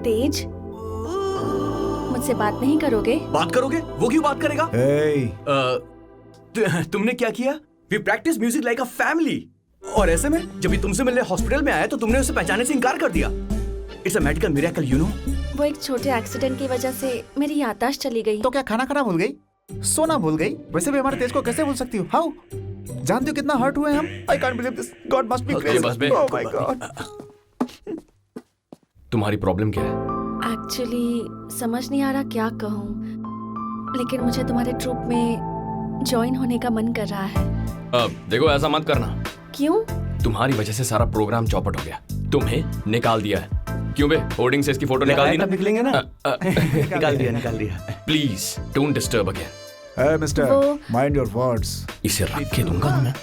तेज, मुझसे बात नहीं करोगे? बात करोगे? वो क्यों बात करेगा? तुमने क्या किया? We practice music like a family. और ऐसे में जब भी तुमसे मिलने हॉस्पिटल में आया तो तुमने उसे पहचानने से इनकार कर दिया। It's a medical miracle, you know. वो एक छोटे एक्सीडेंट की वजह से मेरी याददाश्त चली गई। तो क्या खाना खाना भूल गई? सोना भूल गई? वैसे भी हमारे तेज को कैसे भूल सकती हो? हाउ? जानती हो कितना हर्ट हुए हम? I can't believe this. God must be crazy. Oh my God. तुम्हारी प्रॉब्लम क्या है? एक्चुअली समझ नहीं आ रहा क्या कहूँ, लेकिन मुझे तुम्हारे ट्रूप में ज्वाइन होने का मन कर रहा है। देखो ऐसा मत करना। क्यों? तुम्हारी वजह से सारा प्रोग्राम चौपट हो गया। तुम्हें निकाल दिया है। क्यों बे? होर्डिंग से इसकी फोटो निकाल दी ना? निकलेंगे ना? निकाल दिया। Please don't disturb again. Hey mister, mind your words. इसे रख के दूंगा ना मैं।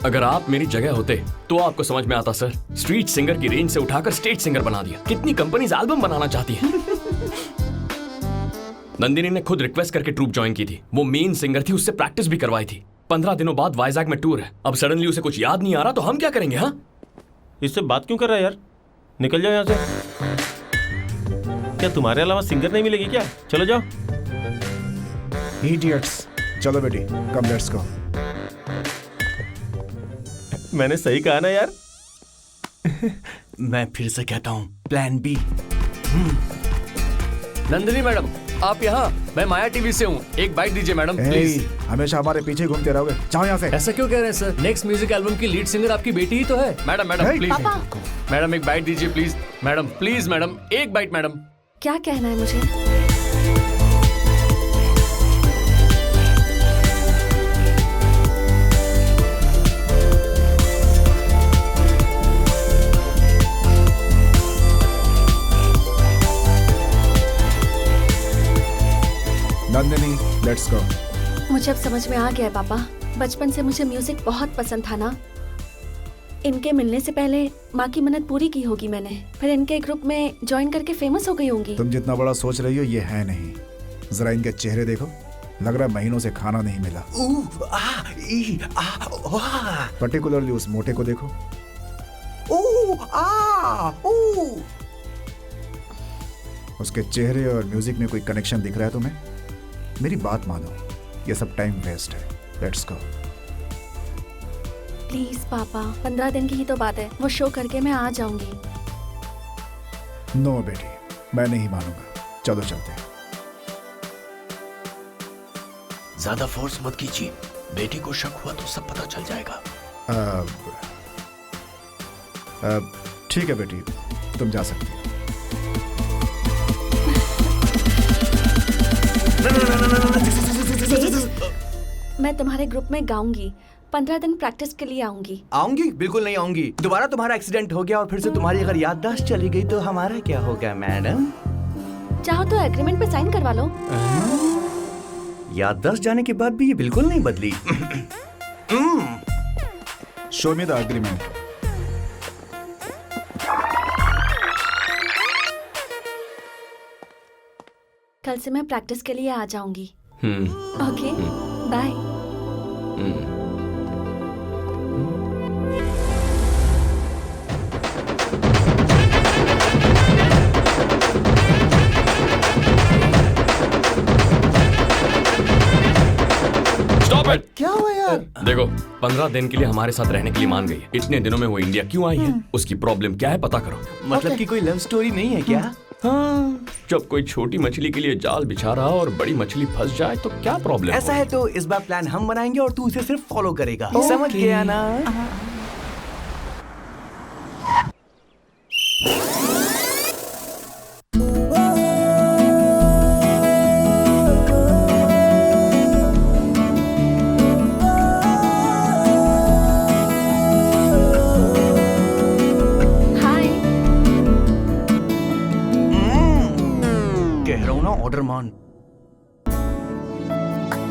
अगर आप मेरी जगह होते तो आपको समझ में आता सर। स्ट्रीट सिंगर की रेंज से उठाकर स्टेज सिंगर बना दिया। कितनी कंपनीज एल्बम बनाना चाहती हैं। नंदिनी ने खुद रिक्वेस्ट करके ट्रूप ज्वाइन की थी। वो मेन सिंगर थी, उससे प्रैक्टिस भी करवाई थी। 15 दिनों बाद वाइजैक में टूर है। अब सडनली उसे कुछ याद नहीं आ रहा तो हम क्या करेंगे? हाँ, इससे बात क्यों कर रहा है यार? निकल जाओ यहाँ से। क्या तुम्हारे अलावा सिंगर नहीं मिलेगी क्या? चलो जाओ। Idiots. चलो बेटी, कम लेट्स गो। मैंने सही कहा ना यार? मैं फिर से कहता हूँ, प्लान बी। नंदिनी मैडम, आप यहाँ? मैं माया टीवी से हूँ। एक बाइट दीजिए मैडम प्लीज। हमेशा हमारे पीछे घूमते रहोगे, जाओ यहाँ से। ऐसा क्यों कह रहे हैं सर? नेक्स्ट म्यूजिक एल्बम की लीड सिंगर आपकी बेटी ही तो है। Madam please. मैडम एक बाइट दीजिए प्लीज। मैडम प्लीज, मैडम एक बाइट। मैडम क्या कहना है मुझे? Nandini, let's go. मुझे अब समझ में आ गया है पापा। बचपन से मुझे म्यूजिक बहुत पसंद था ना। इनके मिलने से पहले माँ की मन्नत पूरी की होगी मैंने, फिर इनके ग्रुप में ज्वाइन करके फेमस हो गई होंगी। तुम जितना बड़ा सोच रही हो ये है नहीं। जरा इनके चेहरे देखो, लग रहा है महीनों से खाना नहीं मिला। पर्टिकुलरली उस मोटे को देखो। उसके चेहरे और म्यूजिक में कोई कनेक्शन दिख रहा है तुम्हें? मेरी बात मानो, ये सब टाइम वेस्ट है। Let's go. प्लीज पापा, 15 दिन की ही तो बात है। वो शो करके मैं आ जाऊंगी। नो बेटी, मैं नहीं मानूंगा। चलो चलते हैं। ज्यादा फोर्स मत कीजिए, बेटी को शक हुआ तो सब पता चल जाएगा। ठीक है बेटी, तुम जा सकती हो। मैं तुम्हारे ग्रुप में गाऊंगी। 15 दिन प्रैक्टिस के लिए आऊंगी। आऊंगी? बिल्कुल नहीं आऊंगी। दोबारा तुम्हारा एक्सीडेंट हो गया और फिर से तुम्हारी अगर याददाश्त चली गई तो हमारा क्या होगा मैडम? चाहो तो एग्रीमेंट पे साइन करवा लो। याददाश्त जाने के बाद भी ये बिल्कुल नहीं बदली। Show me the agreement. कल से मैं प्रैक्टिस के लिए आ जाऊंगी। Okay, bye. Stop it. क्या हुआ यार? देखो, 15 दिन के लिए हमारे साथ रहने के लिए मान गई है। इतने दिनों में वो इंडिया क्यों आई है? उसकी प्रॉब्लम क्या है पता करो। मतलब कि कोई लव स्टोरी नहीं है क्या? हाँ, जब कोई छोटी मछली के लिए जाल बिछा रहा और बड़ी मछली फंस जाए तो क्या प्रॉब्लम? ऐसा है तो इस बार प्लान हम बनाएंगे और तू उसे सिर्फ फॉलो करेगा। समझ गया ना? ऑर्डर मान।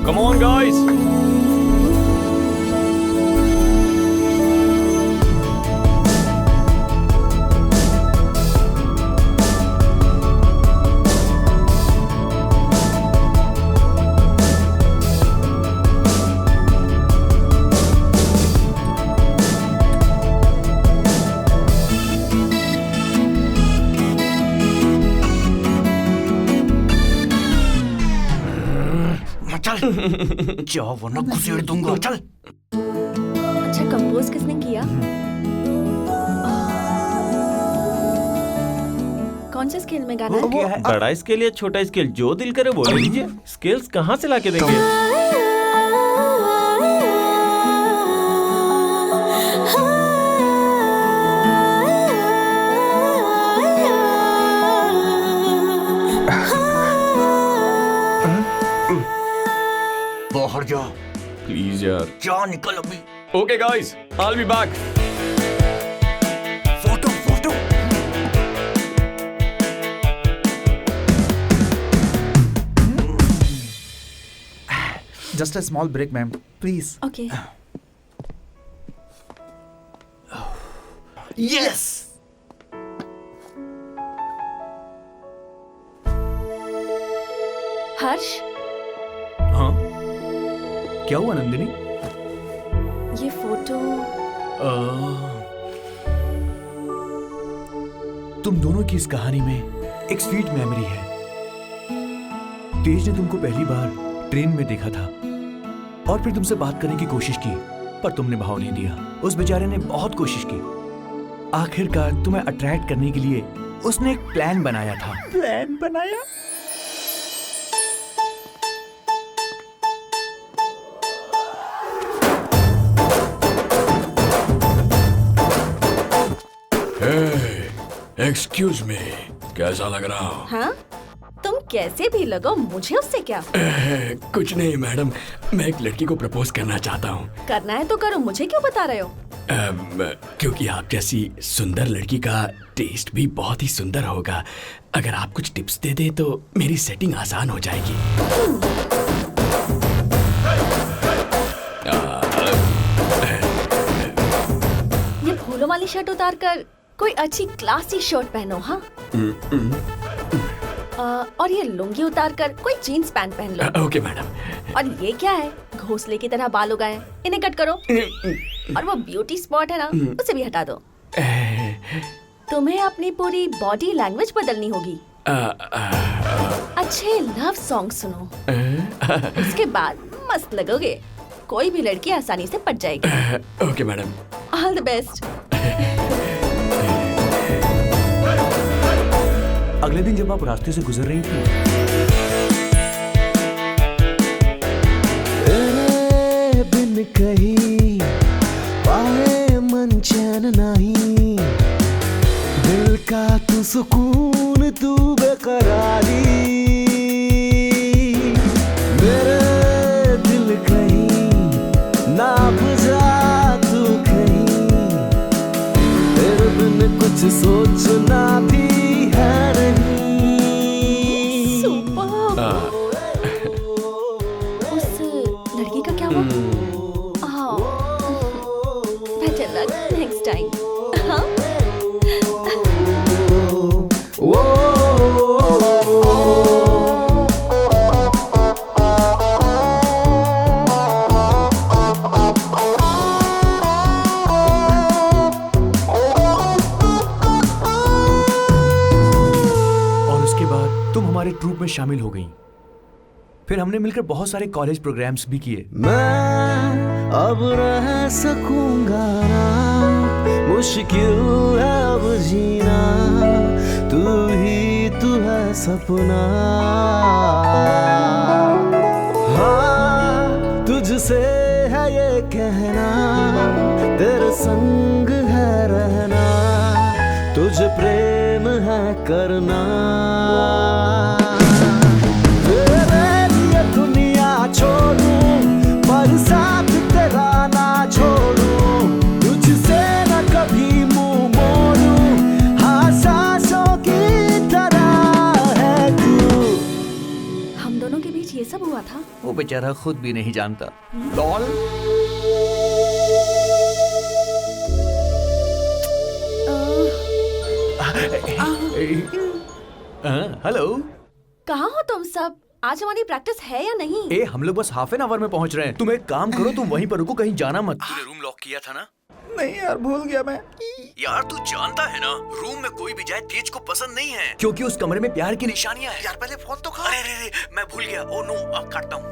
Come on guys. जा वरना घुसेड़ दूंगा। चल। अच्छा, कंपोज किसने किया? कौन से स्केल में गाना है? बड़ा स्केल या छोटा स्केल, जो दिल करे वो ले लीजिए। स्केल्स कहाँ से लाके देंगे? बाहर जा। प्लीज यार। जा निकल अभी। Okay guys, I will be back. Photo photo. Just a small break, ma'am. Please. Okay. Yes. Harsh, हाँ क्या हुआ नंदिनी? ये फोटो तुम दोनों की इस कहानी में एक स्वीट मेमोरी है। तेज ने तुमको पहली बार ट्रेन में देखा था और फिर तुमसे बात करने की कोशिश की, पर तुमने भाव नहीं दिया। उस बेचारे ने बहुत कोशिश की। आखिरकार तुम्हें अट्रैक्ट करने के लिए उसने एक प्लान बनाया था। प्लान बनाया? एक्सक्यूज मी, कैसा लग रहा हो? हाँ, तुम कैसे भी लगो, मुझे उससे क्या? कुछ नहीं मैडम, मैं एक लड़की को प्रपोज करना चाहता हूँ। करना है तो करो, मुझे क्यों बता रहे हो? क्योंकि आप जैसी सुंदर लड़की का टेस्ट भी बहुत ही सुंदर होगा। अगर आप कुछ टिप्स दे दे तो मेरी सेटिंग आसान हो जाएगी। ये फूलों वाली शर्ट उतार कर कोई अच्छी क्लासी शर्ट पहनो। हाँ, और ये लुंगी उतार कर कोई जीन्स पैंट पहन लो। Okay madam. और ये क्या है, घोंसले की तरह बाल उगाए, इन्हें कट करो। और वो ब्यूटी स्पॉट है ना, उसे भी हटा दो। तुम्हें अपनी पूरी बॉडी लैंग्वेज बदलनी होगी। अच्छे लव सॉन्ग सुनो, उसके बाद मस्त लगोगे। कोई भी लड़की आसानी से पट जाएगी। Okay madam. All the best. अगले दिन जब आप रास्ते से गुजर रही थी, तेरे बिन कहीं पाए मन चैन नहीं, दिल का तू सुकून तू बेकरारी, मेरे दिल कहीं ना बुझा तू कहीं, तेरे बिन कुछ सोचना भी है नहीं। उस लड़की का क्या हुआ? Better luck next time. हाँ? हमारे ट्रूप में शामिल हो गई। फिर हमने मिलकर बहुत सारे कॉलेज प्रोग्राम्स भी किए। मैं अब रह सकूंगा ना, मुश्किल है अब जीना, तू ही तू है सपना। हाँ, तुझसे है ये कहना, तेरे संग है रहना, तुझे प्रेम है करना। छोड़ूं पर साथ तेरा ना छोड़ूं, तुझसे न कभी मुंह मोड़ूं, हाँ सांसों की तरह है तू। हम दोनों के बीच ये सब हुआ था? वो बेचारा खुद भी नहीं जानता। लॉल। हेलो, कहाँ हो तुम सब? आज हमारी प्रैक्टिस है या नहीं? ए, हम लोग बस हाफ एन आवर में पहुंच रहे हैं। तुम एक काम करो, तुम वहीं पर रुको, कहीं जाना मत। तूने रूम लॉक किया था ना? नहीं यार, भूल गया मैं। यार तू जानता है ना, रूम में कोई भी जाए तेज को पसंद नहीं है, क्योंकि उस कमरे में प्यार की निशानियां हैं। यार पहले फोन तो खा। अरे मैं भूल गया। ओ नो, काटता हूँ।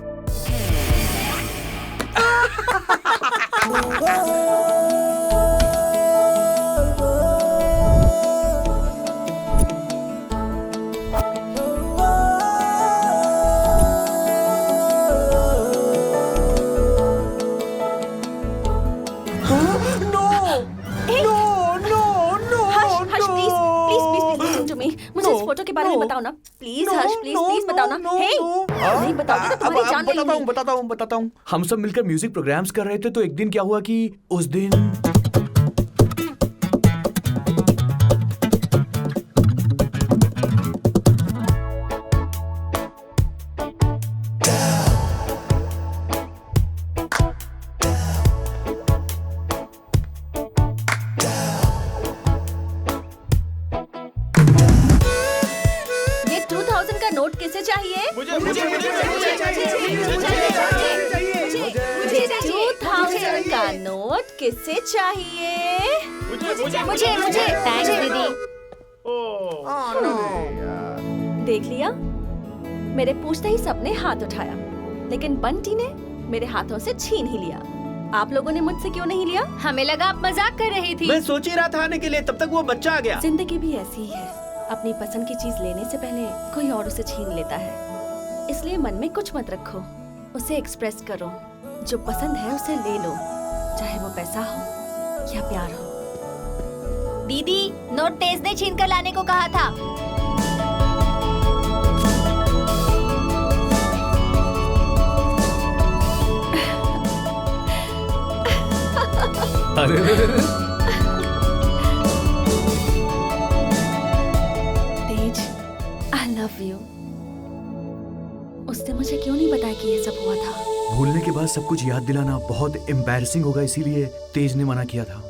मुझे इस फोटो के बारे में बताओ ना प्लीज। हर्ष प्लीज प्लीज बताओ ना। हे नहीं बताओगे तो तुम्हारी जान ले लूंगी। बताता हूँ। हम सब मिलकर म्यूजिक प्रोग्राम्स कर रहे थे, तो एक दिन क्या हुआ कि उस दिन ये 2000 का नोट किसे चाहिए? मुझे 2000 का नोट किसे चाहिए? मुझे थैंक्स दीदी। देख लिया, मेरे पूछते ही सबने हाथ उठाया, लेकिन बंटी ने मेरे हाथों से छीन ही लिया। आप लोगों ने मुझसे क्यों नहीं लिया? हमें लगा आप मजाक कर रही थी। मैं सोच ही रहा था आने के लिए, तब तक वो बच्चा आ गया। जिंदगी भी ऐसी ही है, अपनी पसंद की चीज लेने से पहले कोई और उसे छीन लेता है। इसलिए मन में कुछ मत रखो, उसे एक्सप्रेस करो। जो पसंद है उसे ले लो, चाहे वो पैसा हो या प्यार हो। दीदी, नोट तेज ने छीन कर लाने को कहा था। अरे तेज, आई लव यू। उसने मुझे क्यों नहीं बताया कि ये सब हुआ था? भूलने के बाद सब कुछ याद दिलाना बहुत एम्बैरसिंग होगा, इसीलिए तेज ने मना किया था।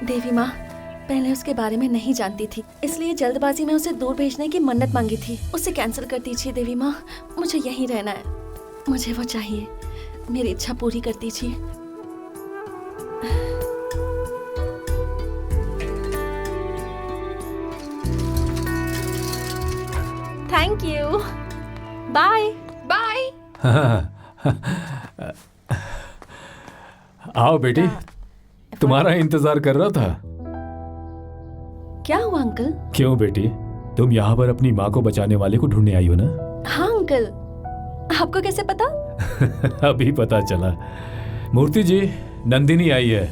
देवी माँ पहले उसके बारे में नहीं जानती थी, इसलिए जल्दबाजी में उसे दूर भेजने की मन्नत मांगी थी। उसे कैंसिल कर दीजिए देवी माँ, मुझे यहीं रहना है। मुझे वो चाहिए, मेरी इच्छा पूरी कर दीजिए। Thank you, bye bye. आओ बेटी, तुम्हारा इंतजार कर रहा था। क्या हुआ अंकल? क्यों बेटी, तुम यहाँ पर अपनी माँ को बचाने वाले को ढूंढने आई हो ना? हाँ अंकल, आपको कैसे पता? अभी पता चला। मूर्ति जी, नंदिनी आई है।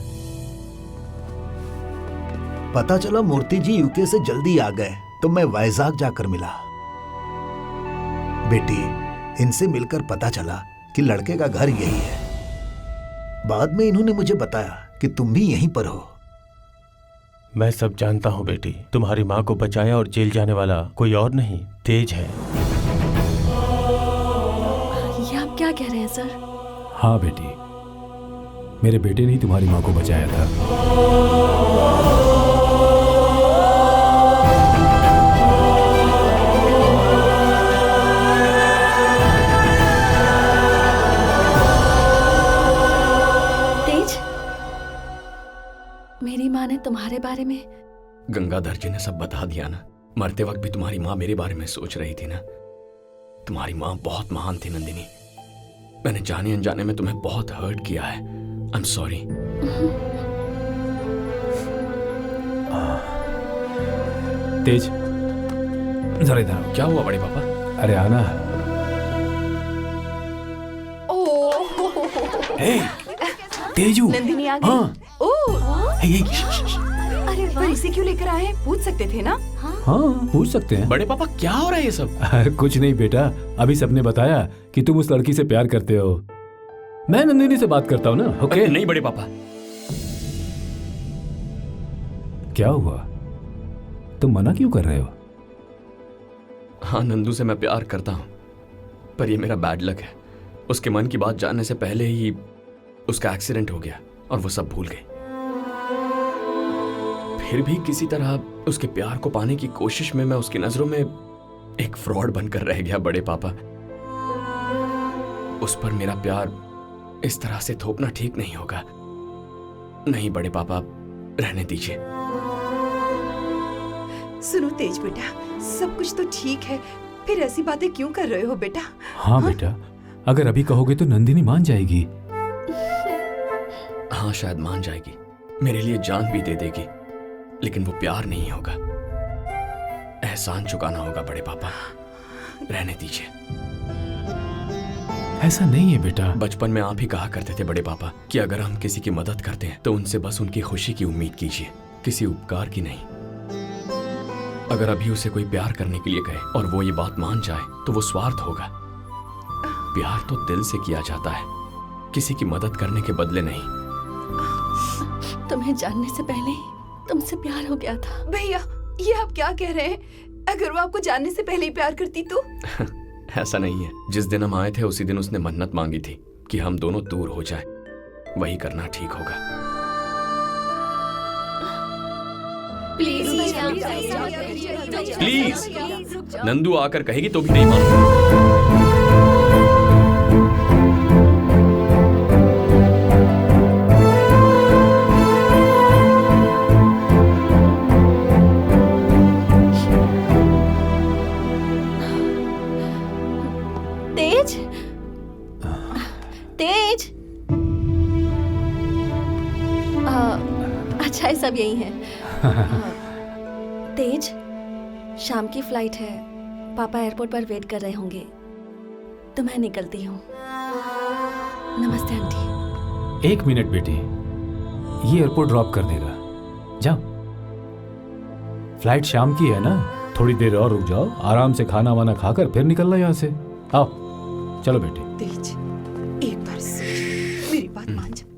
पता चला मूर्ति जी यूके से जल्दी आ गए, तो मैं वाइजाग जाकर मिला। बेटी, इनसे मिलकर पता चला कि लड़के का घर यही है। बाद में इन्होंने मुझे बताया कि तुम भी यहीं पर हो। मैं सब जानता हूँ बेटी, तुम्हारी माँ को बचाया और जेल जाने वाला कोई और नहीं, तेज है। ये आप क्या कह रहे हैं सर? हाँ बेटी, मेरे बेटे ने ही तुम्हारी माँ को बचाया था। तेज, मेरी माँ ने तुम्हारे बारे में? गंगाधर जी ने सब बता दिया ना। मरते वक्त भी तुम्हारी माँ मेरे बारे में सोच रही थी ना। तुम्हारी माँ बहुत महान थी नंदिनी। मैंने जाने अनजाने में तुम्हें बहुत हर्ट किया है। I am sorry. तेज, जरा इधर आओ। क्या हुआ बड़े पापा? अरे आना। हे, तेजू। नंदिनी आ गई। हाँ। अरे पर इसे क्यों लेकर आए? पूछ सकते थे ना। हाँ, पूछ सकते हैं। बड़े पापा क्या हो रहा है ये सब? कुछ नहीं बेटा, अभी सबने बताया कि तुम उस लड़की से प्यार करते हो। मैं नंदिनी से बात करता हूँ ना। ओके? नहीं बड़े पापा। क्या हुआ, तुम मना क्यों कर रहे हो? हाँ, नंदू से मैं प्यार करता हूँ, पर ये मेरा बैड लक है। उसके मन की बात जानने से पहले ही उसका एक्सीडेंट हो गया और वो सब भूल गई। फिर भी किसी तरह उसके प्यार को पाने की कोशिश में मैं उसकी नजरों में एक फ्रॉड बनकर रह गया बड़े पापा। उस पर मेरा प्यार इस तरह से थोपना ठीक नहीं होगा। नहीं बड़े पापा, रहने दीजिए। सुनो तेज बेटा, सब कुछ तो ठीक है, फिर ऐसी बातें क्यों कर रहे हो बेटा? हाँ बेटा, अगर अभी कहोगे तो नंदिनी मान जाएगी। हाँ शायद मान जाएगी, मेरे लिए जान भी दे देगी, लेकिन वो प्यार नहीं होगा, एहसान चुकाना होगा बड़े पापा। रहने दीजिए। ऐसा नहीं है बेटा। बचपन में आप ही कहा करते थे बड़े पापा कि अगर हम किसी की मदद करते हैं तो उनसे बस उनकी खुशी की उम्मीद कीजिए, किसी उपकार की नहीं। अगर अभी उसे कोई प्यार करने के लिए कहे और वो ये बात मान जाए तो वो स्वार्थ होगा। प्यार तो दिल से किया जाता है, किसी की मदद करने के बदले नहीं। तुम्हें जानने से पहले ही तुमसे प्यार हो गया था। भैया, ये आप क्या कह रहे हैं? अगर वो आपको जानने से पहले ही प्यार करती तो? ऐसा नहीं है। जिस दिन हम आए थे उसी दिन उसने मन्नत मांगी थी कि हम दोनों दूर हो जाएं। वही करना ठीक होगा। प्लीज नंदू आकर कहेगी तो भी नहीं मानूंगा। तेज, तेज। अच्छा है, सब यही है। तेज, शाम की फ्लाइट है, पापा एयरपोर्ट पर वेट कर रहे होंगे, तो मैं निकलती हूँ। नमस्ते आंटी। 1 मिनट बेटी, ये एयरपोर्ट ड्रॉप कर देगा, जाओ। फ्लाइट शाम की है ना, थोड़ी देर और रुक जाओ, आराम से खाना वाना खाकर फिर निकलना यहाँ से। आओ, चलो बेटी। तेज, एक बार मेरी बात मान जा बेटा।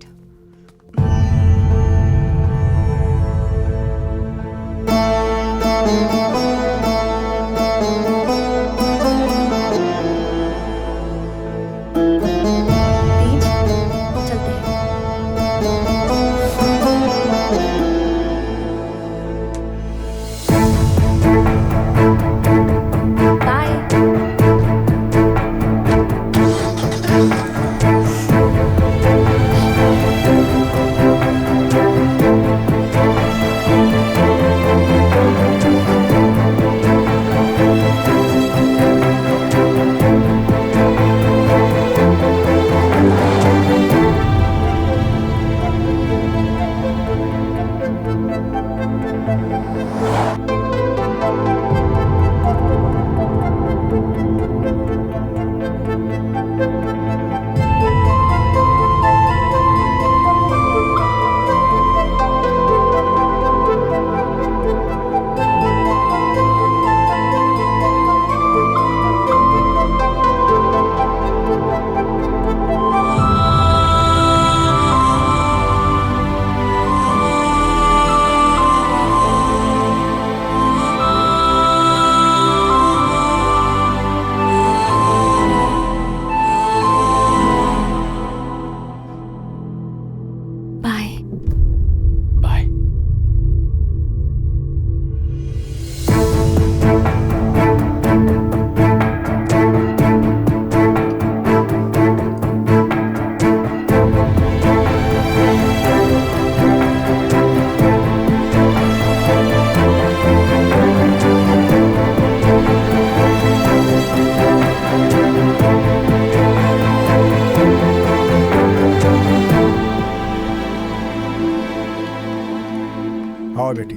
आओ बेटी,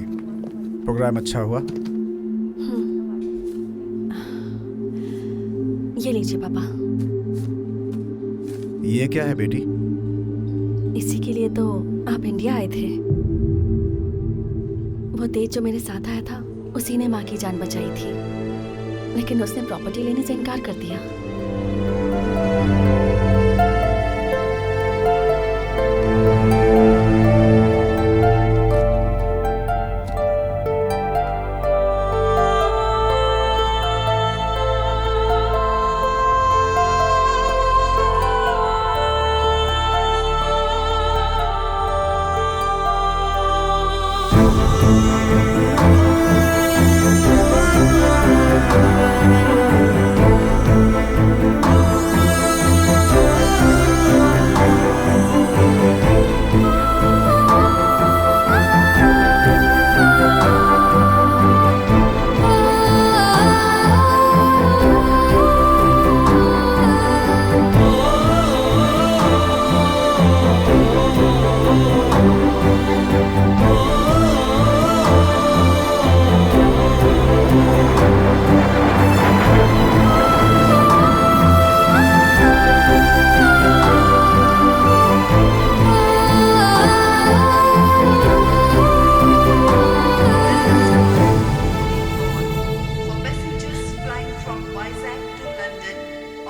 प्रोग्राम अच्छा हुआ? ये लीजिए पापा। ये क्या है बेटी? इसी के लिए तो आप इंडिया आए थे। वो तेज जो मेरे साथ आया था, उसी ने माँ की जान बचाई थी, लेकिन उसने प्रॉपर्टी लेने से इनकार कर दिया।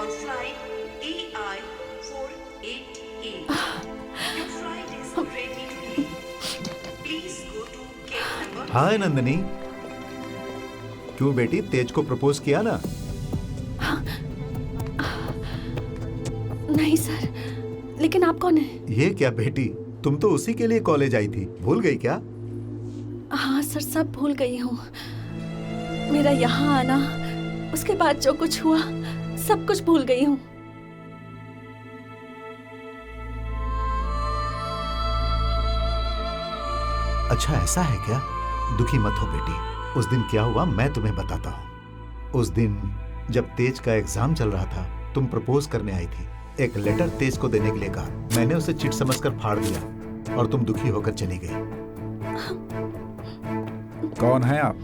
on flight AI 488. Your flight is ready to leave. Please go to gate number. हाय नंदिनी, क्यों बेटी तेज को प्रपोज किया ना? नहीं सर, लेकिन आप कौन है? ये क्या बेटी, तुम तो उसी के लिए कॉलेज आई थी, भूल गई क्या? हाँ सर, सब भूल गई हूँ। मेरा यहाँ आना, उसके बाद जो कुछ हुआ, सब कुछ भूल गई हूँ। अच्छा ऐसा है क्या? दुखी मत हो बेटी, उस दिन क्या हुआ मैं तुम्हें बताता हूँ। उस दिन जब तेज का एग्जाम चल रहा था, तुम प्रपोज करने आई थी। एक लेटर तेज को देने के लिए कहा, मैंने उसे चिट समझकर फाड़ दिया और तुम दुखी होकर चली गई। कौन है आप?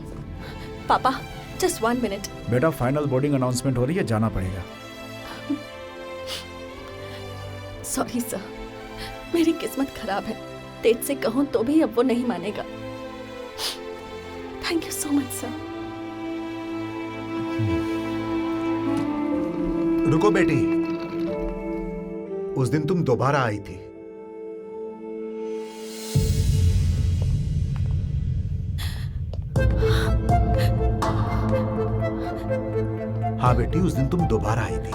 पापा, जस्ट 1 मिनट। बेटा, फाइनल बोर्डिंग अनाउंसमेंट हो रही है, जाना पड़ेगा। सॉरी सर, मेरी किस्मत खराब है। तेज से कहूँ तो भी अब वो नहीं मानेगा। Thank you so much sir. रुको बेटी, उस दिन तुम दोबारा आई थी। हाँ बेटी, उस दिन तुम दोबारा आई थी।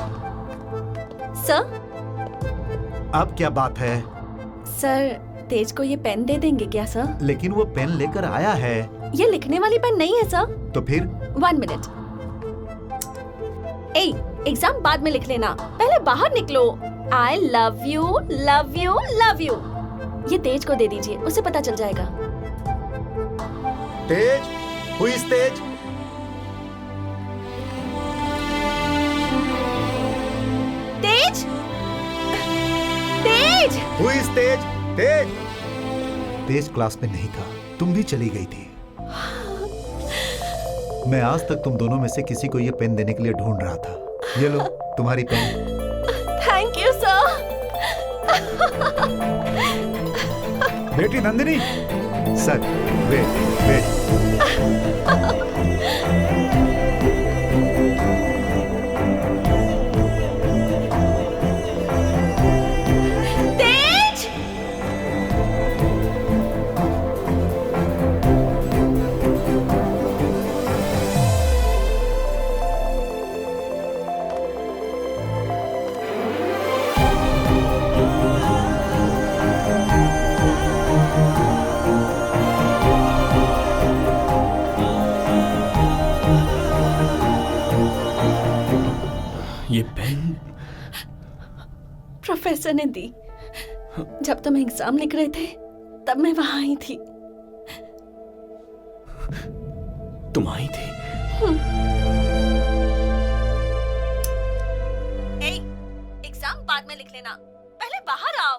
सर? अब क्या बात है? सर, तेज को ये पेन दे देंगे क्या सर? लेकिन वो पेन लेकर आया है। ये लिखने वाली पेन नहीं है सर। तो फिर? 1 मिनट। एग्जाम बाद में लिख लेना, पहले बाहर निकलो। I love you, love you, love you। ये तेज को दे दीजिए, उसे पता चल जाएगा। तेज, who is Tej? Tej, Tej, who is Tej? Tej, Tej class में नहीं था, तुम भी चली गई थी। मैं आज तक तुम दोनों में से किसी को ये पेन देने के लिए ढूंढ रहा था। ये लो तुम्हारी पेन। Thank you sir. बेटी नंदिनी। Sir, wait. तेज! ये पेन प्रोफेसर ने दी। जब तुम एग्जाम लिख रहे थे, तब मैं वहां आई थी। तुम आई थी? एग्जाम बाद में लिख लेना, पहले बाहर आओ।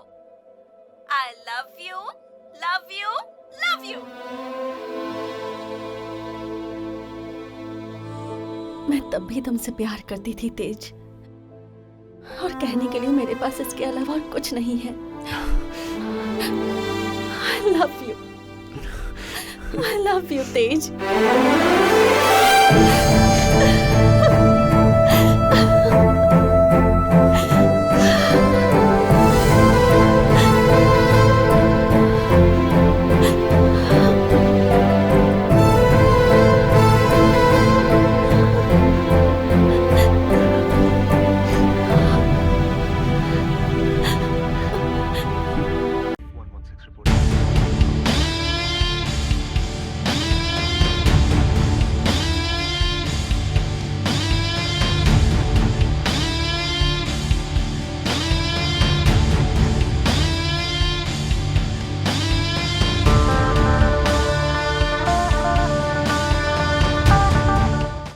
I love you, love you, love you। मैं तब भी तुमसे प्यार करती थी तेज, और कहने के लिए मेरे पास इसके अलावा और कुछ नहीं है। I love you, I love you Tej.